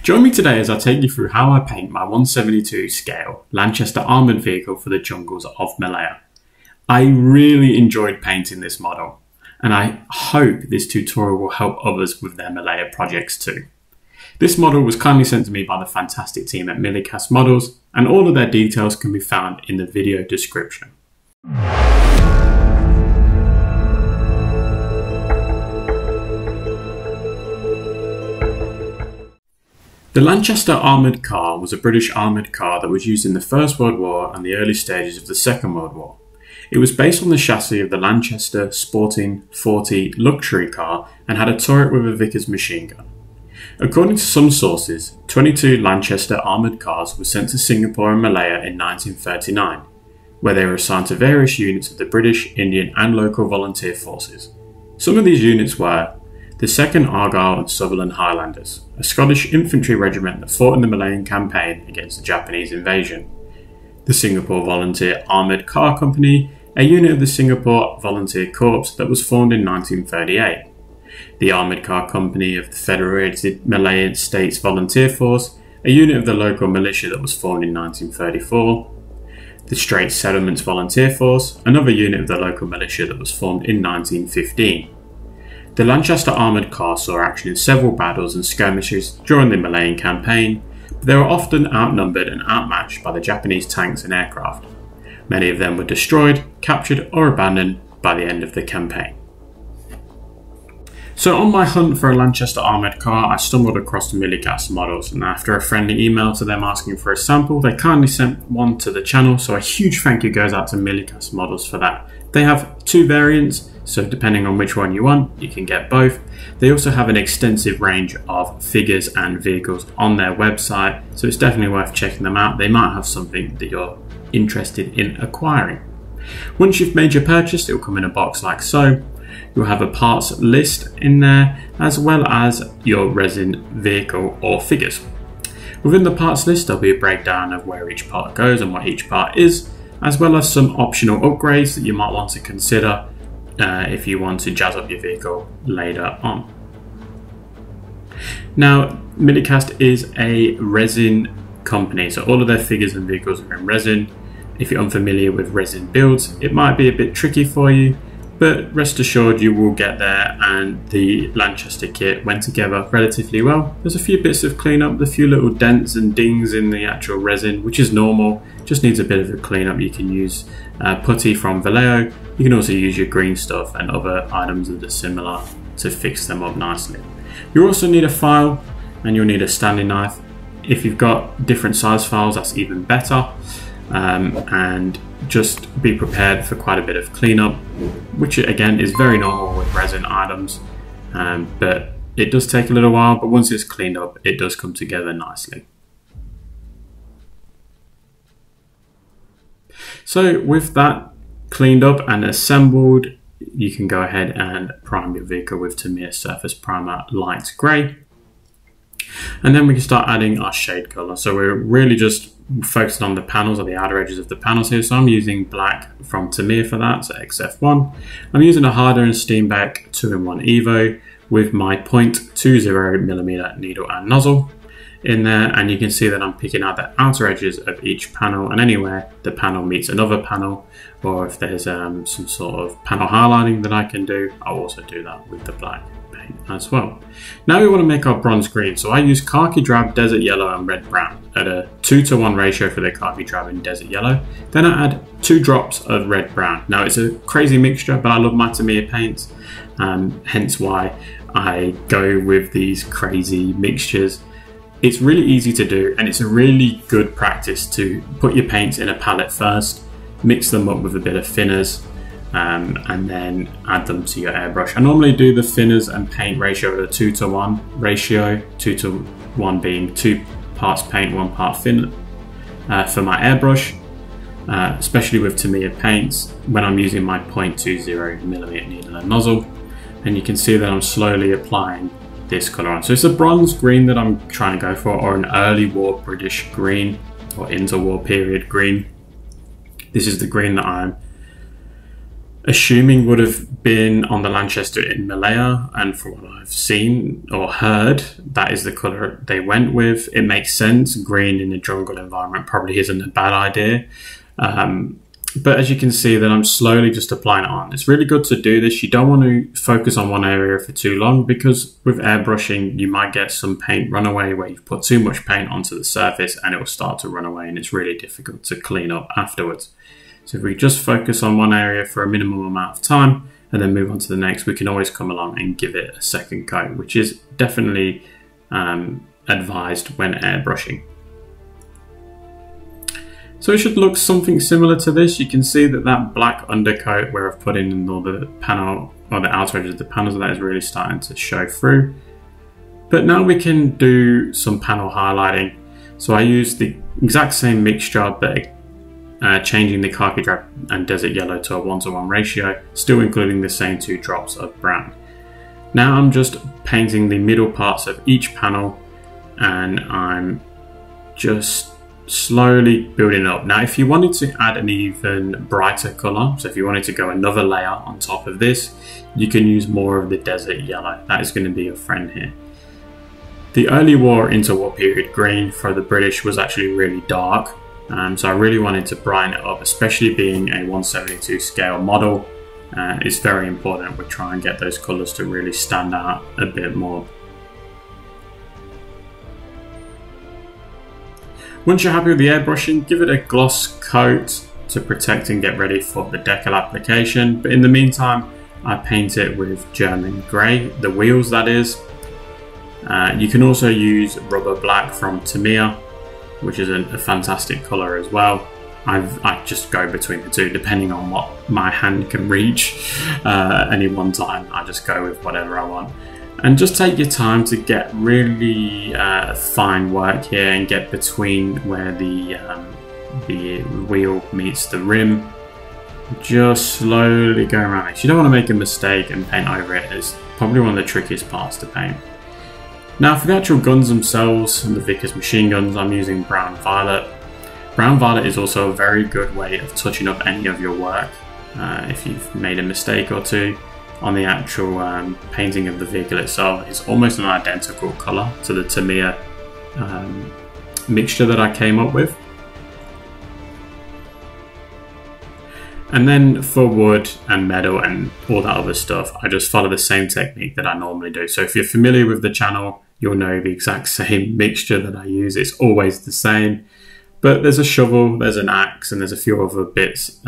Join me today as I take you through how I paint my 172 scale Lanchester armoured vehicle for the jungles of Malaya. I really enjoyed painting this model, and I hope this tutorial will help others with their Malaya projects too. This model was kindly sent to me by the fantastic team at Milicast Models, and all of their details can be found in the video description. The Lanchester armoured car was a British armoured car that was used in the First World War and the early stages of the Second World War. It was based on the chassis of the Lanchester Sporting 40 luxury car and had a turret with a Vickers machine gun. According to some sources, 22 Lanchester armoured cars were sent to Singapore and Malaya in 1939, where they were assigned to various units of the British, Indian and local volunteer forces. Some of these units were the 2nd Argyll and Sutherland Highlanders, a Scottish infantry regiment that fought in the Malayan campaign against the Japanese invasion; the Singapore Volunteer Armoured Car Company, a unit of the Singapore Volunteer Corps that was formed in 1938; the Armoured Car Company of the Federated Malayan States Volunteer Force, a unit of the local militia that was formed in 1934; the Straits Settlements Volunteer Force, another unit of the local militia that was formed in 1915. The Lanchester armoured car saw action in several battles and skirmishes during the Malayan campaign, but they were often outnumbered and outmatched by the Japanese tanks and aircraft. Many of them were destroyed, captured or abandoned by the end of the campaign. So on my hunt for a Lanchester armoured car, I stumbled across the Milicast Models, and after a friendly email to them asking for a sample, they kindly sent one to the channel, so a huge thank you goes out to Milicast Models for that. They have two variants, so depending on which one you want, you can get both. They also have an extensive range of figures and vehicles on their website, so it's definitely worth checking them out. They might have something that you're interested in acquiring. Once you've made your purchase, it will come in a box like so. You'll have a parts list in there, as well as your resin vehicle or figures. Within the parts list, there'll be a breakdown of where each part goes and what each part is, as well as some optional upgrades that you might want to consider if you want to jazz up your vehicle later on. Now, Milicast is a resin company, so all of their figures and vehicles are in resin. If you're unfamiliar with resin builds, it might be a bit tricky for you, but rest assured you will get there, and the Lanchester kit went together relatively well. There's a few bits of cleanup, a few little dents and dings in the actual resin, which is normal, just needs a bit of a cleanup. You can use putty from Vallejo. You can also use your green stuff and other items that are similar to fix them up nicely. You also need a file, and you'll need a Stanley knife. If you've got different size files, that's even better. And just be prepared for quite a bit of cleanup, which again is very normal with resin items, but it does take a little while, but once it's cleaned up, it does come together nicely. So with that cleaned up and assembled, you can go ahead and prime your vehicle with Tamiya Surface Primer Light Grey. And then we can start adding our shade color. So we're really just focusing on the panels or the outer edges of the panels here. So I'm using black from Tamiya for that, so XF1. I'm using a Harder and Steenbeck 2-in-1 Evo with my 0.20mm needle and nozzle in there, and you can see that I'm picking out the outer edges of each panel, and anywhere the panel meets another panel, or if there's some sort of panel highlighting that I can do, I'll also do that with the black paint as well. Now we want to make our bronze green, so I use khaki drab, desert yellow and red brown at a 2:1 ratio for the khaki drab and desert yellow. Then I add 2 drops of red brown. Now it's a crazy mixture, but I love my Tamiya paints, hence why I go with these crazy mixtures. It's really easy to do, and it's a really good practice to put your paints in a palette first, mix them up with a bit of thinners, and then add them to your airbrush. I normally do the thinners and paint ratio at a 2:1 ratio, 2:1 being 2 parts paint, 1 part thinner for my airbrush, especially with Tamiya paints when I'm using my 0.20mm needle and nozzle. And you can see that I'm slowly applying this colour on. So it's a bronze green that I'm trying to go for, or an early war British green, or interwar period green. This is the green that I'm assuming would have been on the Lanchester in Malaya, and from what I've seen or heard, that is the colour they went with. It makes sense. Green in a jungle environment probably isn't a bad idea. But as you can see that I'm slowly just applying it on. It's really good to do this. You don't want to focus on one area for too long, because with airbrushing you might get some paint runaway where you've put too much paint onto the surface and it will start to run away, and it's really difficult to clean up afterwards. So if we just focus on one area for a minimum amount of time and then move on to the next, we can always come along and give it a second coat, which is definitely advised when airbrushing. So it should look something similar to this. You can see that that black undercoat where I've put in all the panel or the outer edges of the panels, that is really starting to show through. But now we can do some panel highlighting. So I use the exact same mixture, but changing the khaki drab and desert yellow to a 1:1 ratio, still including the same 2 drops of brown. Now I'm just painting the middle parts of each panel, and I'm just slowly building up. Now if you wanted to add an even brighter colour, so if you wanted to go another layer on top of this, you can use more of the desert yellow. That is going to be your friend here. The early war interwar period green for the British was actually really dark, so I really wanted to brighten it up, especially being a 1/72 scale model. It's very important we try and get those colours to really stand out a bit more. Once you're happy with the airbrushing, give it a gloss coat to protect and get ready for the decal application. But in the meantime, I paint it with German grey, the wheels that is. You can also use rubber black from Tamiya, which is a fantastic colour as well. I just go between the two depending on what my hand can reach any one time. I just go with whatever I want. And just take your time to get really fine work here and get between where the wheel meets the rim. Just slowly go around it. You don't want to make a mistake and paint over it. It's probably one of the trickiest parts to paint. Now for the actual guns themselves and the Vickers machine guns, I'm using brown violet. Brown violet is also a very good way of touching up any of your work if you've made a mistake or two. On the actual painting of the vehicle itself, it's almost an identical colour to the Tamiya mixture that I came up with. And then for wood and metal and all that other stuff, I just follow the same technique that I normally do. So if you're familiar with the channel, you'll know the exact same mixture that I use. It's always the same. But there's a shovel, there's an axe, and there's a few other bits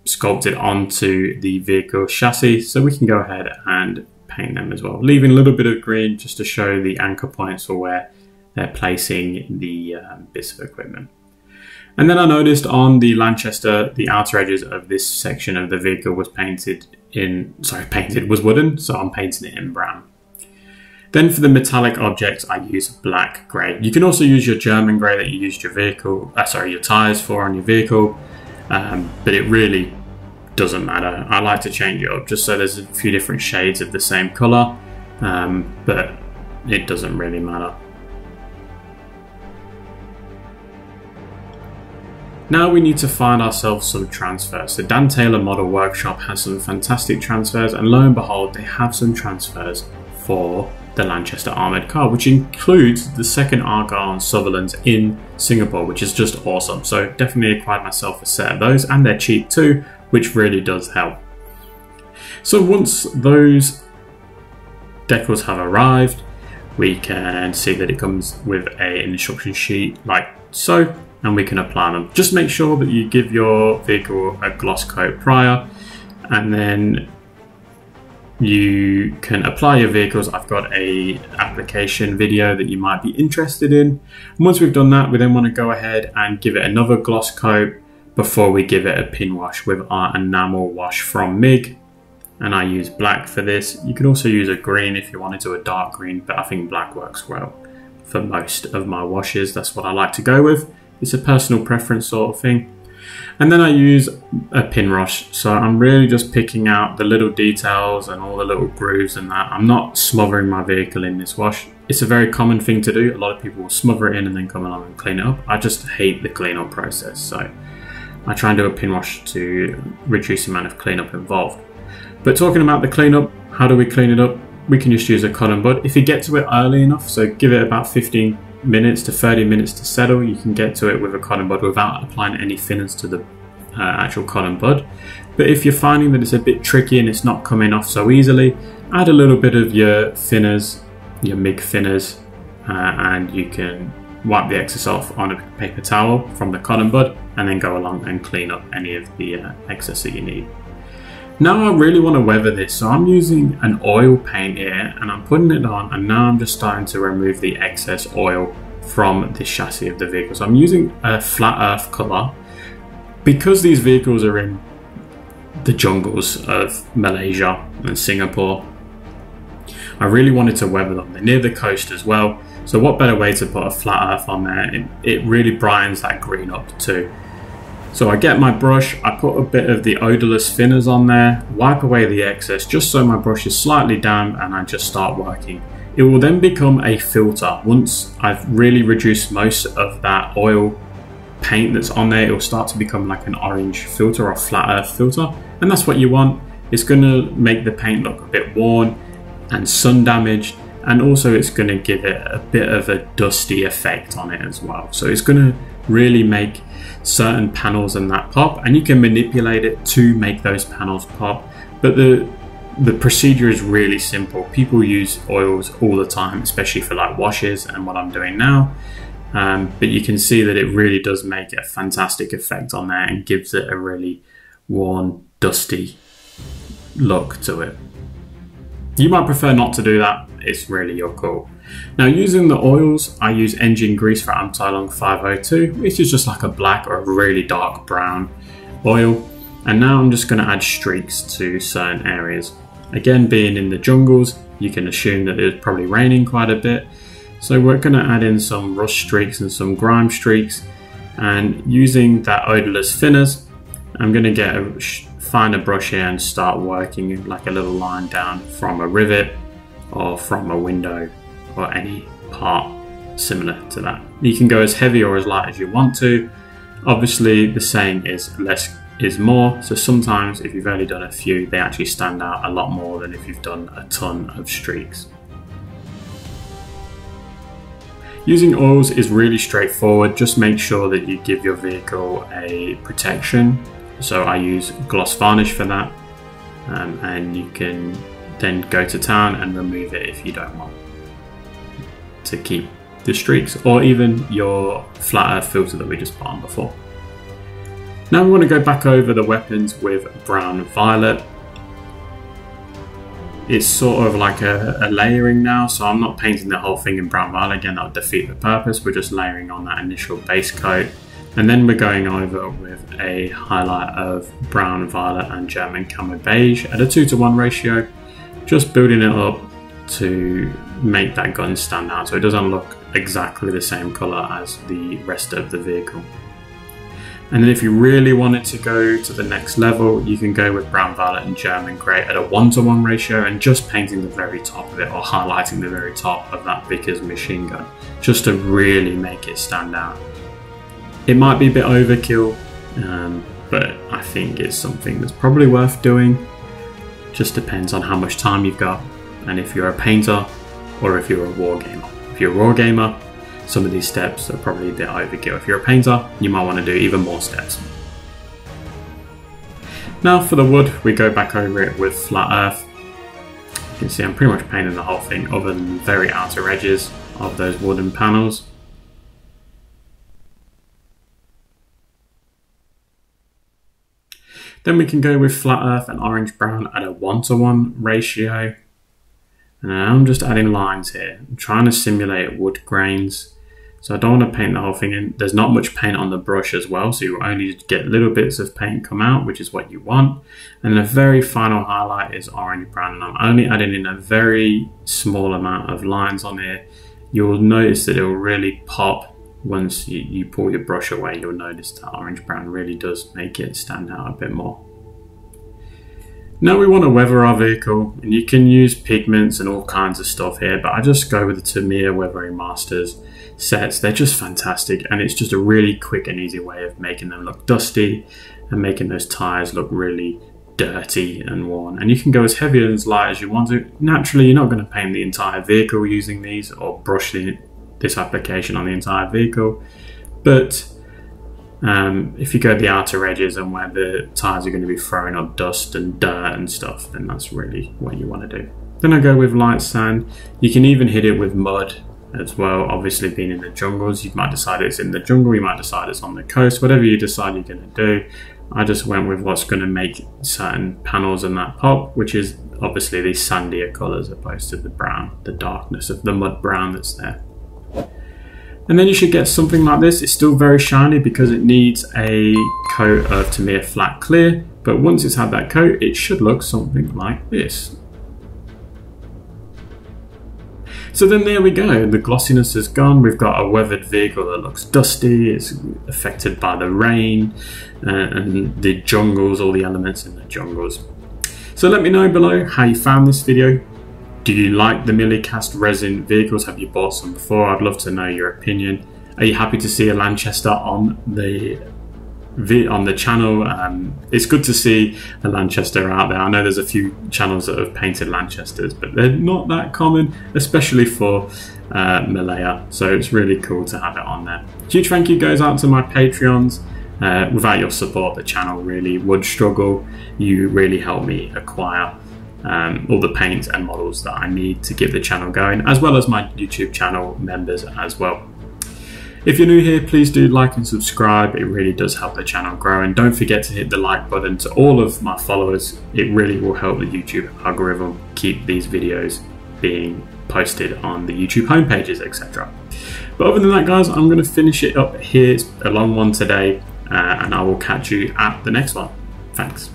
sculpted onto the vehicle chassis, so we can go ahead and paint them as well, leaving a little bit of green just to show the anchor points for where they're placing the bits of equipment. And then I noticed on the Lanchester, the outer edges of this section of the vehicle was was wooden, so I'm painting it in brown. Then for the metallic objects, I use black grey. You can also use your German grey that you used your tyres for on your vehicle. But it really doesn't matter. I like to change it up just so there's a few different shades of the same colour, but it doesn't really matter. Now we need to find ourselves some transfers. So Dan Taylor Model Workshop has some fantastic transfers, and lo and behold, they have some transfers for the Lanchester armoured car, which includes the second Argyle and Sutherlands in Singapore, which is just awesome. So definitely acquired myself a set of those, and they're cheap too, which really does help. So once those decals have arrived, we can see that it comes with an instruction sheet like so, and we can apply them. Just make sure that you give your vehicle a gloss coat prior, and then you can apply your vehicles. I've got a application video that you might be interested in. And once we've done that, we then want to go ahead and give it another gloss coat before we give it a pin wash with our enamel wash from MIG. And I use black for this. You can also use a green if you wanted to, a dark green, but I think black works well for most of my washes. That's what I like to go with. It's a personal preference sort of thing. And then I use a pin rush, so I'm really just picking out the little details and all the little grooves and that. I'm not smothering my vehicle in this wash. It's a very common thing to do. A lot of people will smother it in and then come along and clean it up. I just hate the cleanup process, so I try and do a pin wash to reduce the amount of cleanup involved. But talking about the cleanup, how do we clean it up? We can just use a cotton bud. If you get to it early enough, so give it about 15 minutes to 30 minutes to settle, you can get to it with a cotton bud without applying any thinners to the actual cotton bud. But if you're finding that it's a bit tricky and it's not coming off so easily, add a little bit of your thinners, your MIG thinners, and you can wipe the excess off on a paper towel from the cotton bud and then go along and clean up any of the excess that you need. Now I really want to weather this, so I'm using an oil paint here and I'm putting it on, and now I'm just starting to remove the excess oil from the chassis of the vehicle. So I'm using a flat earth colour. Because these vehicles are in the jungles of Malaysia and Singapore, I really wanted to weather them. They're near the coast as well, so what better way to put a flat earth on there? It really brightens that green up too. So I get my brush, I put a bit of the odorless thinners on there, wipe away the excess just so my brush is slightly damp, and I just start working. It will then become a filter. Once I've really reduced most of that oil paint that's on there, it will start to become like an orange filter or flat earth filter, and that's what you want. It's going to make the paint look a bit worn and sun damaged, and also it's going to give it a bit of a dusty effect on it as well. So it's going to really make certain panels and that pop, and you can manipulate it to make those panels pop. But the procedure is really simple. People use oils all the time, especially for like washes and what I'm doing now. But you can see that it really does make a fantastic effect on there and gives it a really worn, dusty look to it. You might prefer not to do that, it's really your call. Now, using the oils, I use engine grease for Amtilong 502, which is just like a black or a really dark brown oil. And now I'm just going to add streaks to certain areas. Again, being in the jungles, you can assume that it's probably raining quite a bit. So we're going to add in some rust streaks and some grime streaks. And using that odorless thinners, I'm going to get find a brush here and start working like a little line down from a rivet or from a window or any part similar to that. You can go as heavy or as light as you want to. Obviously, the saying is less is more, so sometimes if you've only done a few, they actually stand out a lot more than if you've done a ton of streaks. Using oils is really straightforward. Just make sure that you give your vehicle a protection. So I use gloss varnish for that, and you can then go to town and remove it if you don't want to keep the streaks, or even your flat earth filter that we just put on before. Now we want to go back over the weapons with brown violet. It's sort of like a layering now, so I'm not painting the whole thing in brown violet. Again, that would defeat the purpose. We're just layering on that initial base coat, and then we're going over with a highlight of brown violet and German camo beige at a 2:1 ratio, just building it up to make that gun stand out so it doesn't look exactly the same color as the rest of the vehicle. And then if you really wanted to go to the next level, you can go with brown violet and German grey at a 1:1 ratio and just painting the very top of it, or highlighting the very top of that Vickers machine gun, just to really make it stand out. It might be a bit overkill, but I think it's something that's probably worth doing. Just depends on how much time you've got, and if you're a painter or if you're a wargamer. If you're a wargamer, some of these steps are probably a bit overkill. If you're a painter, you might want to do even more steps. Now for the wood, we go back over it with flat earth. You can see I'm pretty much painting the whole thing other than the very outer edges of those wooden panels. Then we can go with flat earth and orange brown at a 1:1 ratio. And I'm just adding lines here. I'm trying to simulate wood grains. So I don't want to paint the whole thing in. There's not much paint on the brush as well, so you only get little bits of paint come out, which is what you want. And the very final highlight is orange brown, and I'm only adding in a very small amount of lines on here. You'll notice that it will really pop once you pull your brush away. You'll notice that orange brown really does make it stand out a bit more. Now we want to weather our vehicle, and you can use pigments and all kinds of stuff here, but I just go with the Tamiya Weathering Masters sets. They're just fantastic, and it's just a really quick and easy way of making them look dusty and making those tyres look really dirty and worn. And you can go as heavy and as light as you want to. Naturally, you're not going to paint the entire vehicle using these or brush this application on the entire vehicle, but if you go to the outer edges and where the tyres are going to be throwing up dust and dirt and stuff, then that's really what you want to do. Then I go with light sand. You can even hit it with mud as well. Obviously, being in the jungles, you might decide it's in the jungle, you might decide it's on the coast, whatever you decide you're going to do. I just went with what's going to make certain panels and that pop, which is obviously these sandier colours opposed to the brown, the darkness of the mud brown that's there. And then you should get something like this. It's still very shiny because it needs a coat of Tamiya Flat Clear, but once it's had that coat, it should look something like this. So then there we go, the glossiness is gone. We've got a weathered vehicle that looks dusty, it's affected by the rain and the jungles, all the elements in the jungles. So let me know below how you found this video. Do you like the Milicast resin vehicles? Have you bought some before? I'd love to know your opinion. Are you happy to see a Lanchester on the channel? It's good to see a Lanchester out there. I know there's a few channels that have painted Lanchesters, but they're not that common, especially for Malaya. So it's really cool to have it on there. Huge thank you goes out to my Patreons. Without your support, the channel really would struggle. You really help me acquire all the paints and models that I need to keep the channel going, as well as my YouTube channel members as well. If you're new here, please do like and subscribe. It really does help the channel grow, and don't forget to hit the like button. To all of my followers, it really will help the YouTube algorithm keep these videos being posted on the YouTube homepages, etc. But other than that, guys, I'm going to finish it up here. It's a long one today, and I will catch you at the next one. Thanks.